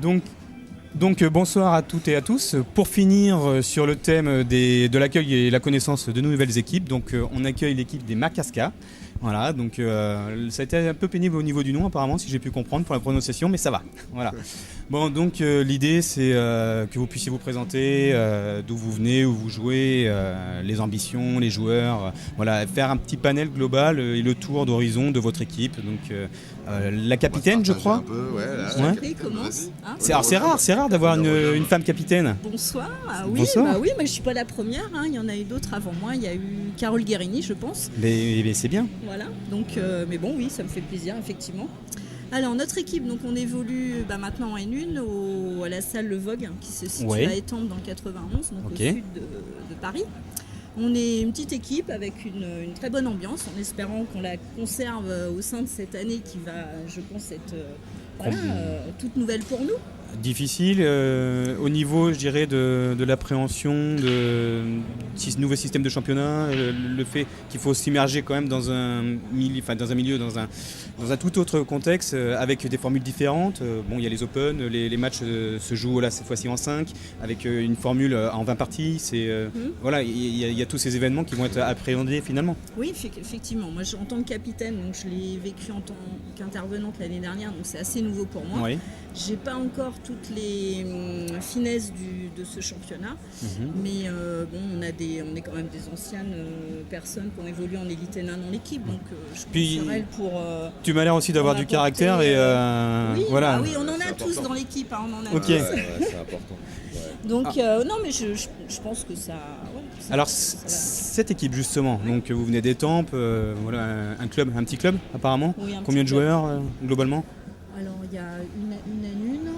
Donc bonsoir à toutes et à tous. Pour finir sur le thème de l'accueil et la connaissance de nos nouvelles équipes, donc on accueille l'équipe des Makarska. Voilà, donc ça a été un peu pénible au niveau du nom apparemment, si j'ai pu comprendre pour la prononciation, mais ça va. Voilà. Bon, donc l'idée c'est que vous puissiez vous présenter, d'où vous venez, où vous jouez, les ambitions, les joueurs, voilà, faire un petit panel global et le tour d'horizon de votre équipe. Donc la capitaine, je crois. Un peu, ouais, là, Ouais. Oui, commence. Hein C'est rare d'avoir une femme capitaine. Bonsoir. Ah oui, Bonsoir. bah oui, mais je suis pas la première. Hein. Il y en a eu d'autres avant moi. Il y a eu Carole Guérini, je pense. Mais c'est bien. Voilà. Donc, mais bon, oui, ça me fait plaisir, effectivement. Alors, notre équipe, donc on évolue maintenant en N1 à la salle Le Vogue, qui se situe à Étampes dans le 91, donc au sud de Paris. On est une petite équipe avec une très bonne ambiance, en espérant qu'on la conserve au sein de cette année qui va, je pense, être toute nouvelle pour nous. Difficile au niveau, je dirais, de l'appréhension de nouveau système de championnat, le fait qu'il faut s'immerger quand même dans un milieu, dans un tout autre contexte, avec des formules différentes. Bon, il y a les Open, les matchs se jouent là cette fois-ci en 5, avec une formule en 20 parties. Voilà, il y a tous ces événements qui vont être appréhendés finalement. Oui, effectivement. Moi, en tant que capitaine, donc je l'ai vécu en tant qu'intervenante l'année dernière, donc c'est assez nouveau pour moi. Oui. J'ai pas encore toutes les finesses de ce championnat, mais bon, on est quand même des anciennes personnes qui ont évolué en élite N1 dans l'équipe, donc je pense sur elle pour. Tu m'as l'air aussi d'avoir du caractère et oui, voilà. oui, on en a tous dans l'équipe, hein, on en a Ok. tous. c'est important. Ouais. Donc non, mais je pense que ça. Ouais, Alors ça va. cette équipe justement, donc vous venez d'Étampes, voilà un petit club apparemment. Oui, un Combien de petit club. joueurs globalement? Alors il y a une N1,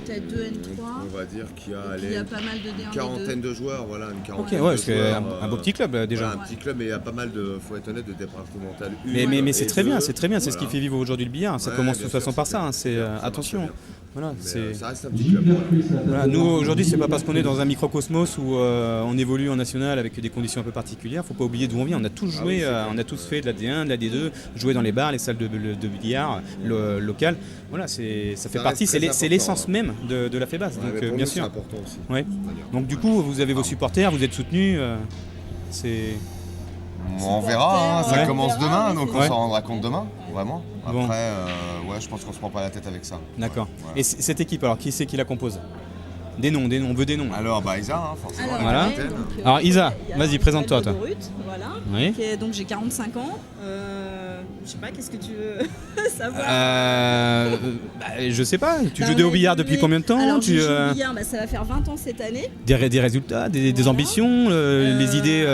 peut-être deux N3. On va dire qu'il y a, Et puis, il y a pas mal de une quarantaine de joueurs, voilà, une Ok, quarantaine ouais, de c'est joueurs. un beau petit club déjà. Voilà, un petit club, mais il y a pas mal de, faut être honnête, de départemental. Mais c'est très bien, c'est très bien, c'est ce qui fait vivre aujourd'hui le billard. Ça Ouais, commence de bien toute façon sûr, par c'est ça, bien. hein, c'est Ça attention. marche bien. Voilà, Mais, ça reste un petit club. Voilà, nous aujourd'hui c'est pas parce qu'on est dans un microcosmos où on évolue en national avec des conditions un peu particulières, faut pas oublier d'où on vient. On a tous joué, on a tous fait de la D1, de la D2, joué dans les bars, les salles de billard locales. Voilà, ça fait partie, reste très c'est l'essence important, même de la FEBAS. Ouais, Donc mais pour bien nous, sûr. c'est important aussi. Ouais. Donc du coup vous avez vos supporters, vous êtes soutenus. C'est On verra, hein, ça Ouais. commence demain, donc on Ouais. s'en rendra compte demain, vraiment. Après, Bon. ouais, je pense qu'on se prend pas la tête avec ça. d'accord. Ouais. Et cette équipe alors qui c'est qui la compose? Des noms, on veut des noms. Alors, bah, Isa, hein, forcément. Alors, la Voilà. capitaine. donc, Alors, Isa, il y a vas-y, présente-toi, toi. Brut, voilà. Oui. Donc j'ai 45 ans. Je sais pas, qu'est-ce que tu veux savoir Je sais pas, tu Bah, joues on au a billard depuis évolué. combien de temps? Alors, Tu, je joue au billard, ça va faire 20 ans cette année. des résultats, des Voilà. ambitions, les idées,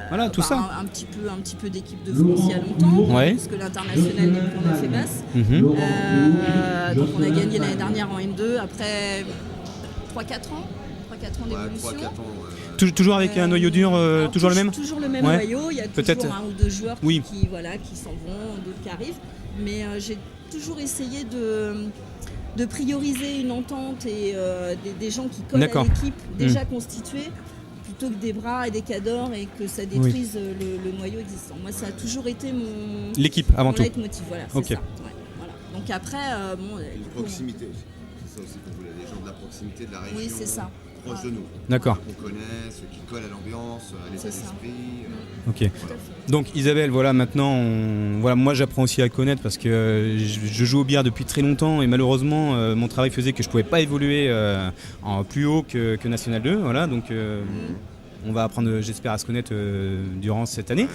voilà, tout Bah, ça. Un petit peu d'équipe de France il y a longtemps, Ouais. parce que l'international n'est plus en fait basse. Mhm. Donc on a gagné l'année dernière en N2, après 3-4 ans. 3-4 ans Ouais, d'évolution. 3-4 ans. Toujours avec un noyau dur, Alors, toujours le même? Toujours le même Ouais. noyau, il y a Peut-être. toujours un ou deux joueurs Oui. qui s'en vont, d'autres qui arrivent. Mais j'ai toujours essayé de prioriser une entente et des gens qui collent D'accord. à l'équipe déjà constituée, plutôt que des bras et des cadors et que ça détruise le noyau existant. Moi, ça a toujours été L'équipe avant mon tout. leitmotiv, voilà, c'est Ok. ça. Ouais, voilà. Donc après, bon, Et une proximité aussi. C'est ça aussi qu'on voulait, des gens de la proximité de la région. oui, c'est ça. Proches de nous. D'accord. Qu'on connaît, ceux qui collent à l'ambiance, à l'état C'est ça. d'esprit. Ok. Donc Isabelle, voilà, maintenant, voilà, moi j'apprends aussi à connaître parce que je joue au billard depuis très longtemps et malheureusement mon travail faisait que je pouvais pas évoluer en plus haut que National 2, voilà, donc on va apprendre, j'espère, à se connaître durant cette année.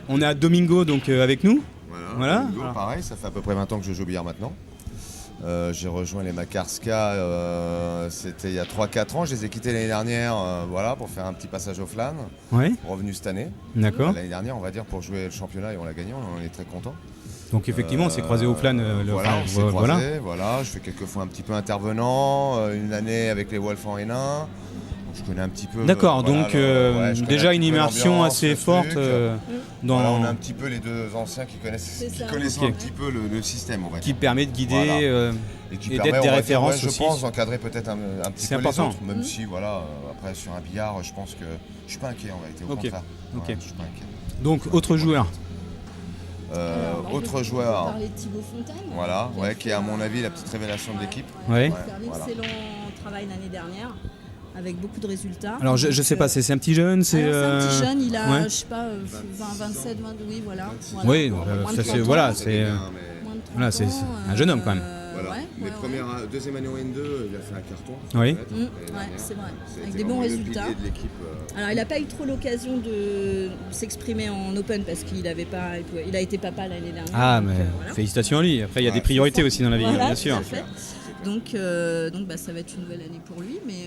On a Domingo donc avec nous. Voilà. Domingo, Alors. pareil, ça fait à peu près 20 ans que je joue au billard maintenant. J'ai rejoint les Makarska, c'était il y a 3-4 ans. Je les ai quittés l'année dernière voilà, pour faire un petit passage au flan. Ouais, Revenu cette année. d'accord. L'année dernière, on va dire, pour jouer le championnat et on l'a gagné, on en est très content. Donc effectivement, on s'est croisé au flan. Voilà, on s'est voilà. croisés, voilà. Je fais quelques fois un petit peu intervenant, une année avec les Wolf en N1. Donc je connais un petit peu. D'accord, voilà, donc ouais, je connais déjà un une petit peu immersion l'ambiance, assez le forte truc. dans Voilà, on a un petit peu les deux anciens qui connaissent, C'est ça. connaissent Ok. un petit peu le système, on va qui dire. permet de guider Voilà. Et qui et permet, d'être on des va dire, références ouais, je aussi. pense, d'encadrer peut-être un petit C'est peu important. les autres, même si, voilà, après sur un billard, je pense que je suis pas inquiet en vérité, au Ok. contraire. Ok. Ouais, je suis pas inquiet. Donc autre joueur. Autre joueur. On va parler de Thibaut Fontaine. Voilà, qui est à mon avis la petite révélation de l'équipe. Ouais. Il a fait un excellent travail l'année dernière, avec beaucoup de résultats. Alors je sais pas, c'est un petit jeune, c'est un petit jeune, il a, ouais. je sais pas, 27, 22, oui, voilà. Oui, ça c'est voilà, c'est un jeune homme quand même. Voilà. Deuxième année en N2, il a fait un carton. Oui. C'est vrai. Avec des bons résultats. Alors, il n'a pas eu trop l'occasion de s'exprimer en Open parce qu'il a été papa l'année dernière. Ah, mais voilà. Félicitations à lui. Après, il y a des priorités aussi dans la vie, bien sûr. Donc ça va être une nouvelle année pour lui, mais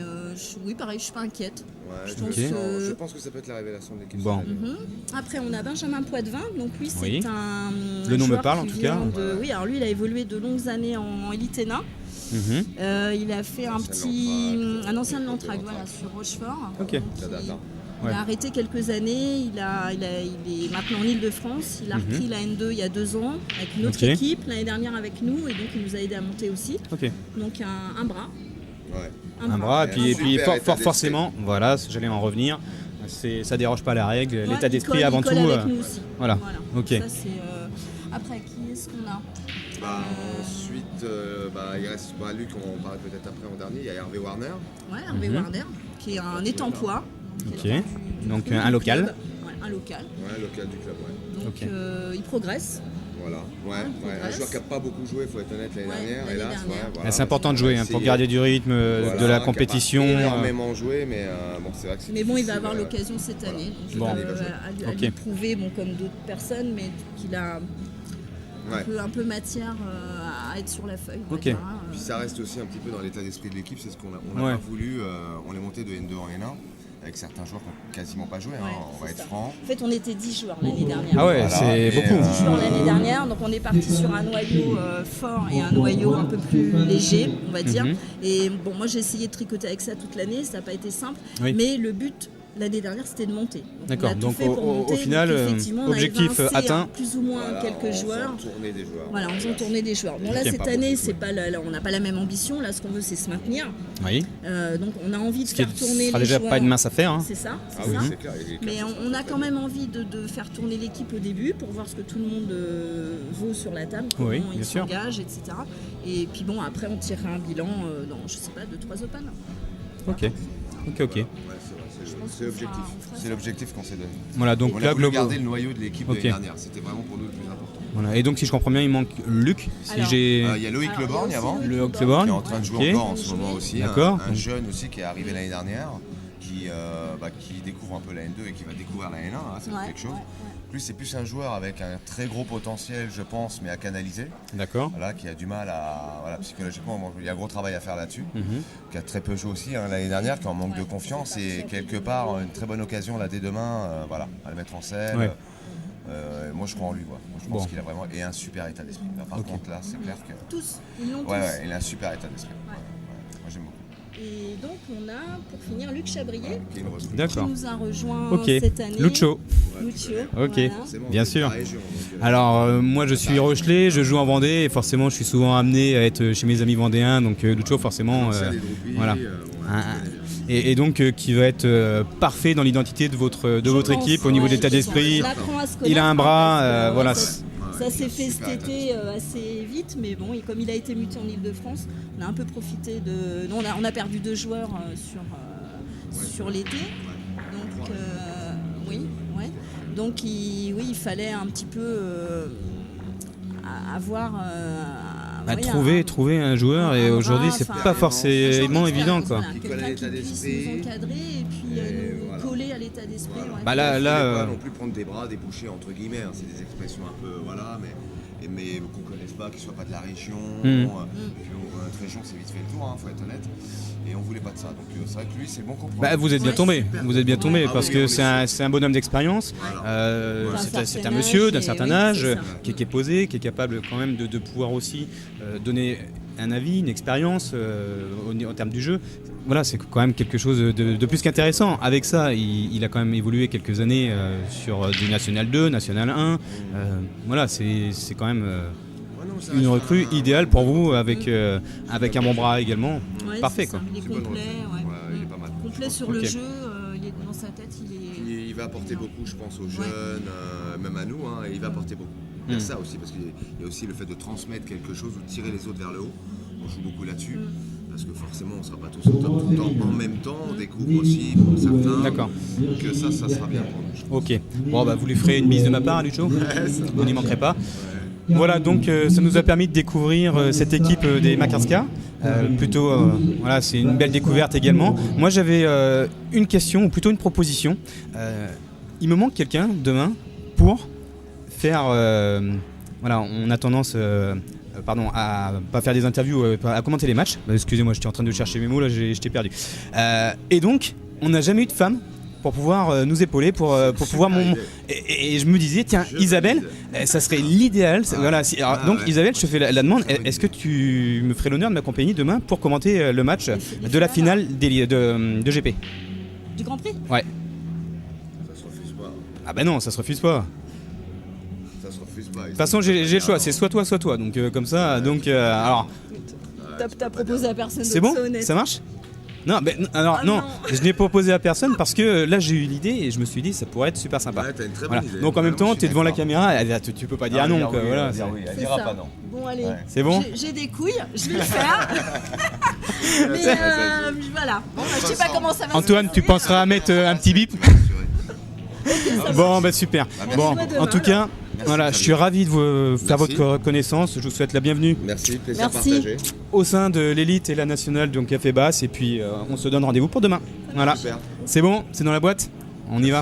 oui, pareil, je suis pas inquiète. Je pense que ça peut être la révélation de l'équipe. Bon. Après, on a Benjamin Poitvin, donc lui, c'est un. Le nom me parle en tout cas. Oui, alors lui, il a évolué de longues années en Elite ENA. Il a fait un ancien de l'Entrague, voilà, sur Rochefort. Ok. Il a arrêté quelques années, il est maintenant en Ile-de-France, il a repris la N2 il y a 2 ans avec une autre équipe, l'année dernière avec nous, et donc il nous a aidé à monter aussi. Donc un bras. Un bras, et puis forcément, voilà, j'allais en revenir, ça déroge pas la règle, l'état d'esprit avant tout. Avec nous aussi. Voilà. Ok. Ça, après, qui est-ce qu'on a ensuite, il reste Luc, on parle peut-être après en dernier, il y a Hervé Warner. Hervé Warner, qui est un étampois. Donc un local. Un local. Local du club, Donc il progresse. Voilà, un joueur qui n'a pas beaucoup joué, il faut être honnête, l'année dernière, hélas. Voilà. C'est important de jouer pour garder du rythme de la compétition. Il a pas énormément joué, mais c'est vrai que c'est. Mais bon, il va avoir l'occasion cette année. Donc à lui prouver, comme d'autres personnes, mais qu'il a un peu matière à être sur la feuille. Puis ça reste aussi un petit peu dans l'état d'esprit de l'équipe, c'est ce qu'on a pas voulu. On est monté de N2 en N1. Avec certains joueurs qui n'ont quasiment pas joué, on va être franc. En fait, on était 10 joueurs l'année dernière. Ah ouais, c'est beaucoup. 10 joueurs l'année dernière, donc on est parti sur un noyau fort et un noyau un peu plus léger, on va dire. Et bon, moi j'ai essayé de tricoter avec ça toute l'année, ça n'a pas été simple, mais le but l'année dernière c'était de monter. D'accord, donc au final, objectif atteint. Plus ou moins quelques joueurs. Tourner des joueurs. Voilà, on faisait tourner des joueurs. Bon là cette année, on n'a pas la même ambition, là ce qu'on veut c'est se maintenir. Oui. Donc on a envie de faire tourner les joueurs. Ce sera déjà pas une mince affaire. C'est ça. Oui, c'est clair. Mais on a quand même envie de faire tourner l'équipe au début pour voir ce que tout le monde vaut sur la table, comment ils s'engagent, etc. Et puis bon, après on tirera un bilan dans, je sais pas, 2-3 Open. Ok. C'est l'objectif qu'on s'est donné. Voilà, donc on a voulu garder le noyau de l'équipe de l'année dernière. C'était vraiment pour nous le plus important. Voilà. Et donc si je comprends bien, il manque Luc. Il y a Loïc Leborgne avant. Loïc Leborgne. Qui est en train de jouer encore en ce moment aussi. D'accord. Un jeune aussi qui est arrivé l'année dernière, qui découvre un peu la N2 et qui va découvrir la N1. C'est quelque chose. Plus c'est plus un joueur avec un très gros potentiel, je pense, mais à canaliser. D'accord. Voilà, qui a du mal à psychologiquement, il y a un gros travail à faire là-dessus. Qui a très peu joué aussi l'année dernière, qui en manque de confiance et quelque part une très bonne occasion là dès demain, à le mettre en scène. Moi je crois en lui, je pense qu'il a vraiment un super état d'esprit. Par contre là, c'est clair que tous, ils l'ont tous. Il a un super état d'esprit. Moi j'aime beaucoup. Et donc on a, pour finir, Luc Chabrier, qui nous a rejoint cette année. Lucho. Ok, bien sûr. Alors moi je suis Rochelais, je joue en Vendée et forcément je suis souvent amené à être chez mes amis vendéens, donc Lucho forcément, voilà. Et donc qui va être parfait dans l'identité de votre équipe au niveau de l'état d'esprit. Il a un bras, voilà. Ça s'est fait cet été assez vite, mais bon, comme il a été muté en Ile-de-France, on a un peu profité de. Non, on a perdu 2 joueurs sur l'été. Donc, donc il fallait un petit peu avoir. Trouver un joueur et aujourd'hui c'est pas forcément évident quoi. Quelqu'un qui puisse nous encadrer et puis nous coller à l'état d'esprit. Pas non plus prendre des bras, des bouchées entre guillemets, c'est des expressions un peu mais qu'on ne connaisse pas, qui ne soient pas de la région. Puis notre région c'est vite fait le tour, faut être honnête. Et on voulait pas de ça, donc c'est vrai que lui c'est bon compromis. Vous êtes bien tombé, parce que c'est un bonhomme d'expérience, c'est un monsieur d'un certain âge, qui est posé, qui est capable quand même de pouvoir aussi donner un avis, une expérience en termes du jeu. Voilà, c'est quand même quelque chose de plus qu'intéressant. Avec ça, il a quand même évolué quelques années sur du National 2, National 1. Voilà, c'est quand même une recrue idéale pour vous avec un bon bras également. Parfait quoi. Il est complet, il est pas mal. Complet sur le jeu, il est dans sa tête, il va apporter beaucoup, je pense, aux jeunes, même à nous, et il va apporter beaucoup. vers ça aussi, parce qu'il y a aussi le fait de transmettre quelque chose ou de tirer les autres vers le haut. On joue beaucoup là-dessus, parce que forcément on ne sera pas tous au top tout le temps. En même temps, on découvre aussi pour certains que ça sera bien pour nous. Ok, bon bah vous lui ferez une mise de ma part, Lucho. Vous n'y manquerez pas. Voilà, donc ça nous a permis de découvrir cette équipe des Makarska. Voilà, c'est une belle découverte également. Moi j'avais une question, ou plutôt une proposition. Il me manque quelqu'un demain pour faire... voilà, on a tendance à pas faire des interviews, à commenter les matchs. Excusez-moi, j'étais en train de chercher mes mots, là je t'ai perdu. Et donc, on n'a jamais eu de femme pour pouvoir nous épauler, pour pouvoir... Et je me disais, tiens, Isabelle, ça serait l'idéal. Voilà, donc Isabelle, je te fais la demande. Est-ce que tu me ferais l'honneur de m'accompagner demain pour commenter le match de la finale de GP? Du Grand Prix? Ouais. Ça se refuse pas. Ah bah non, ça se refuse pas. Ça se refuse pas. De toute façon, j'ai le choix, c'est soit toi, soit toi. Donc comme ça, alors... T'as proposé à personne. C'est bon? Ça marche? Non, non, je n'ai proposé à personne parce que là j'ai eu l'idée et je me suis dit ça pourrait être super sympa. Ouais, t'as une très bonne idée. Donc en même temps, tu es devant la caméra, tu peux pas dire non. Elle dira pas non. Bon, allez, c'est bon. J'ai des couilles, je vais le faire. Mais voilà. Bon, je sais pas comment ça va. Antoine, tu penseras à mettre un petit bip? Bon, bah super. Bon, en tout cas, voilà, je suis ravi de vous faire votre connaissance. Je vous souhaite la bienvenue. Merci, plaisir partagé. Au sein de l'élite et la nationale, donc Café Basse. Et puis, on se donne rendez-vous pour demain. Voilà. C'est bon, c'est dans la boîte. On y va.